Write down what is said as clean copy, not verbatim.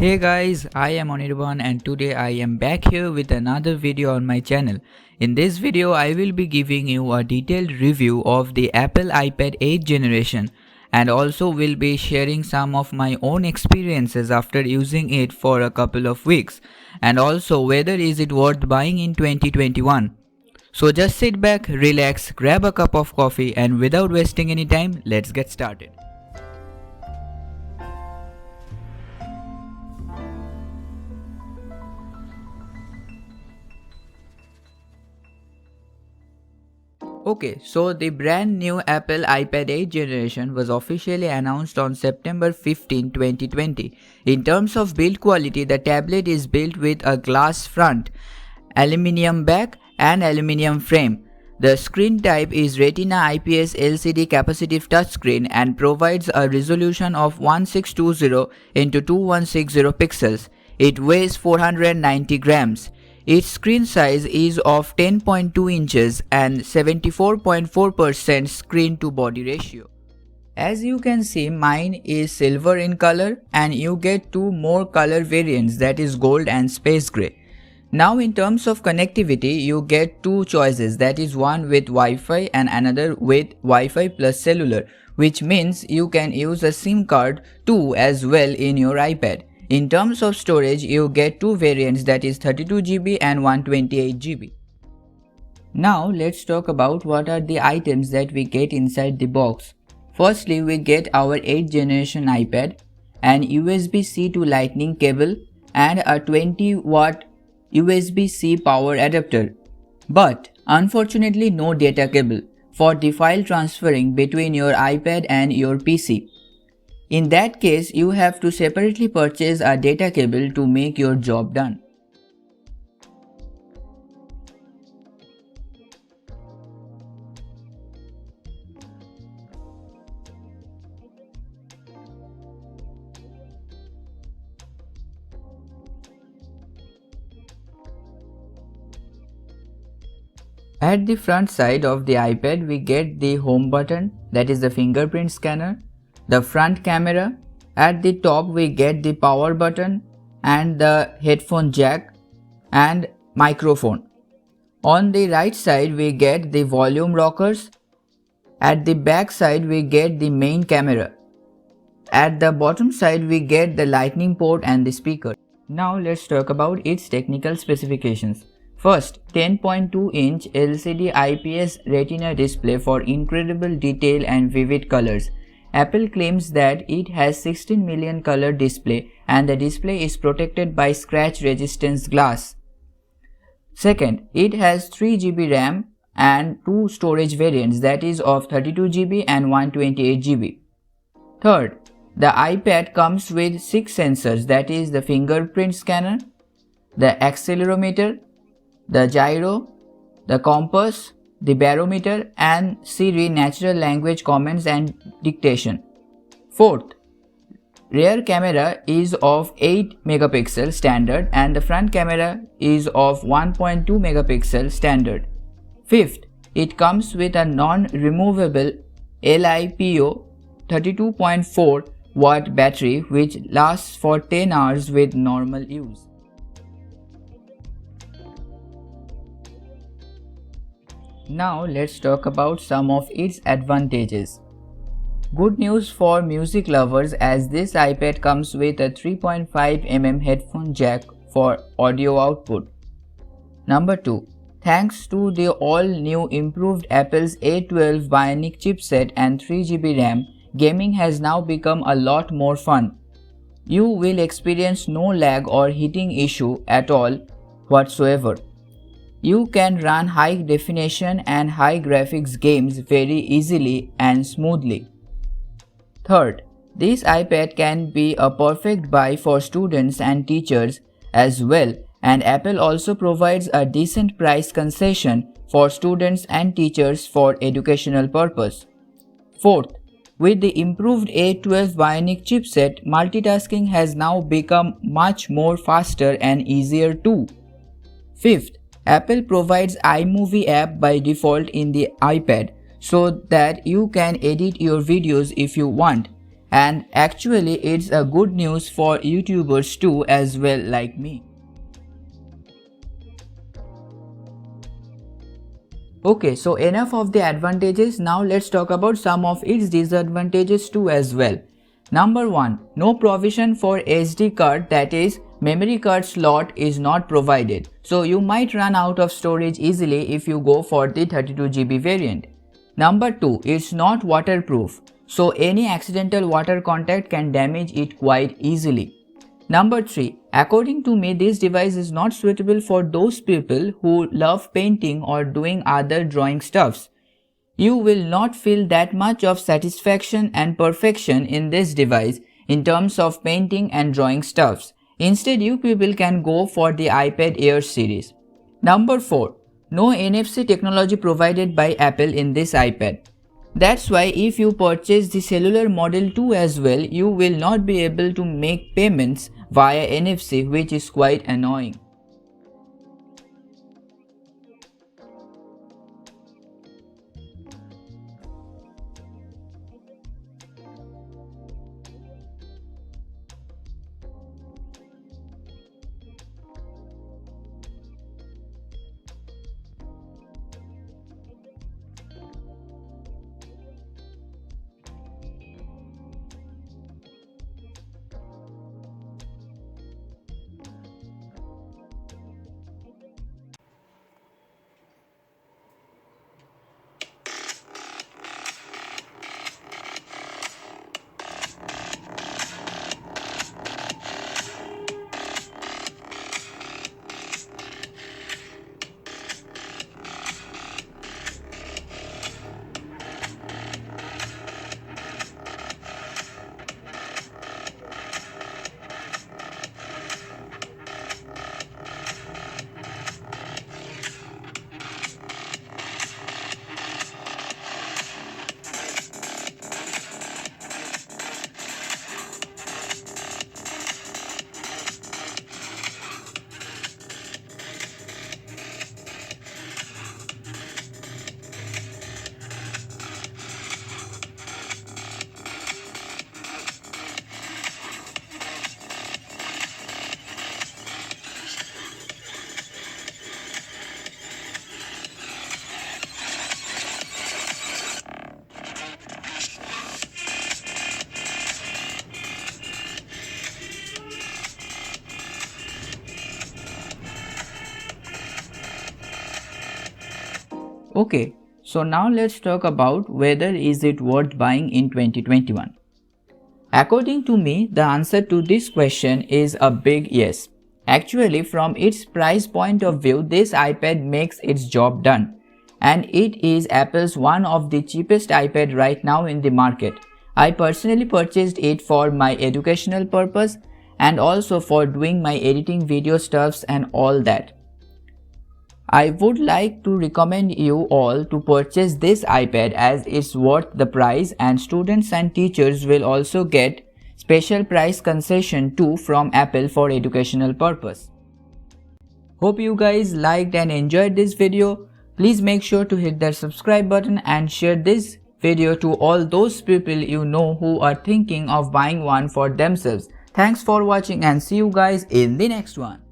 Hey guys, I am Anirban and today I am back here with another video on my channel. In this video, I will be giving you a detailed review of the Apple iPad 8th generation and also will be sharing some of my own experiences after using it for a couple of weeks and also whether is it worth buying in 2021. So just sit back, relax, grab a cup of coffee and without wasting any time, let's get started. Okay, so the brand new Apple iPad 8th generation was officially announced on September 15, 2020. In terms of build quality, the tablet is built with a glass front, aluminium back and aluminium frame. The screen type is Retina IPS LCD capacitive touchscreen and provides a resolution of 1620 into 2160 pixels. It weighs 490 grams. Its screen size is of 10.2 inches and 74.4% screen to body ratio. As you can see, mine is silver in color and you get two more color variants, that is gold and space gray. Now in terms of connectivity, you get two choices, that is one with Wi-Fi and another with Wi-Fi plus cellular, which means you can use a SIM card too as well in your iPad. In terms of storage, you get two variants, that is 32GB and 128GB. Now let's talk about what are the items that we get inside the box. Firstly, we get our 8th generation iPad, an USB-C to Lightning cable and a 20-watt USB-C power adapter. But unfortunately no data cable for the file transferring between your iPad and your PC. In that case, you have to separately purchase a data cable to make your job done. At the front side of the iPad, we get the home button, that is the fingerprint scanner, the front camera. At the top we get the power button and the headphone jack and microphone. On the right side we get the volume rockers. At the back side we get the main camera. At the bottom side we get the lightning port and the speaker. Now let's talk about its technical specifications. First, 10.2-inch LCD IPS Retina display for incredible detail and vivid colors. Apple claims that it has 16 million color display and the display is protected by scratch resistance glass. Second, it has 3GB RAM and two storage variants, that is of 32GB and 128GB. Third, the iPad comes with 6 sensors, that is the fingerprint scanner, the accelerometer, the gyro, the compass, the barometer and Siri natural language commands and dictation. Fourth, rear camera is of 8 megapixel standard and the front camera is of 1.2 megapixel standard. Fifth, it comes with a non-removable LiPo 32.4 watt battery which lasts for 10 hours with normal use. Now let's talk about some of its advantages. Good news for music lovers as this iPad comes with a 3.5mm headphone jack for audio output. Number 2. Thanks to the all-new improved Apple's A12 Bionic chipset and 3GB RAM, gaming has now become a lot more fun. You will experience no lag or heating issue at all whatsoever. You can run high definition and high graphics games very easily and smoothly. Third, this iPad can be a perfect buy for students and teachers as well, and Apple also provides a decent price concession for students and teachers for educational purpose. Fourth, with the improved A12 Bionic chipset, multitasking has now become much more faster and easier too. Fifth, Apple provides iMovie app by default in the iPad so that you can edit your videos if you want. And actually it's a good news for YouTubers too as well, like me. Okay, so enough of the advantages. Now let's talk about some of its disadvantages too as well. Number 1. No provision for SD card, that is, memory card slot is not provided. So you might run out of storage easily if you go for the 32GB variant. Number 2. It's not waterproof. So any accidental water contact can damage it quite easily. Number 3. According to me, this device is not suitable for those people who love painting or doing other drawing stuffs. You will not feel that much of satisfaction and perfection in this device in terms of painting and drawing stuffs. Instead, you people can go for the iPad Air series. Number 4. No NFC technology provided by Apple in this iPad. That's why if you purchase the cellular model too as well, you will not be able to make payments via NFC, which is quite annoying. Okay, so now let's talk about whether is it worth buying in 2021. According to me, the answer to this question is a big yes. Actually, from its price point of view, this iPad makes its job done. And it is Apple's one of the cheapest iPad right now in the market. I personally purchased it for my educational purpose and also for doing my editing video stuffs and all that. I would like to recommend you all to purchase this iPad as it's worth the price, and students and teachers will also get special price concession too from Apple for educational purpose. Hope you guys liked and enjoyed this video. Please make sure to hit that subscribe button and share this video to all those people you know who are thinking of buying one for themselves. Thanks for watching and see you guys in the next one.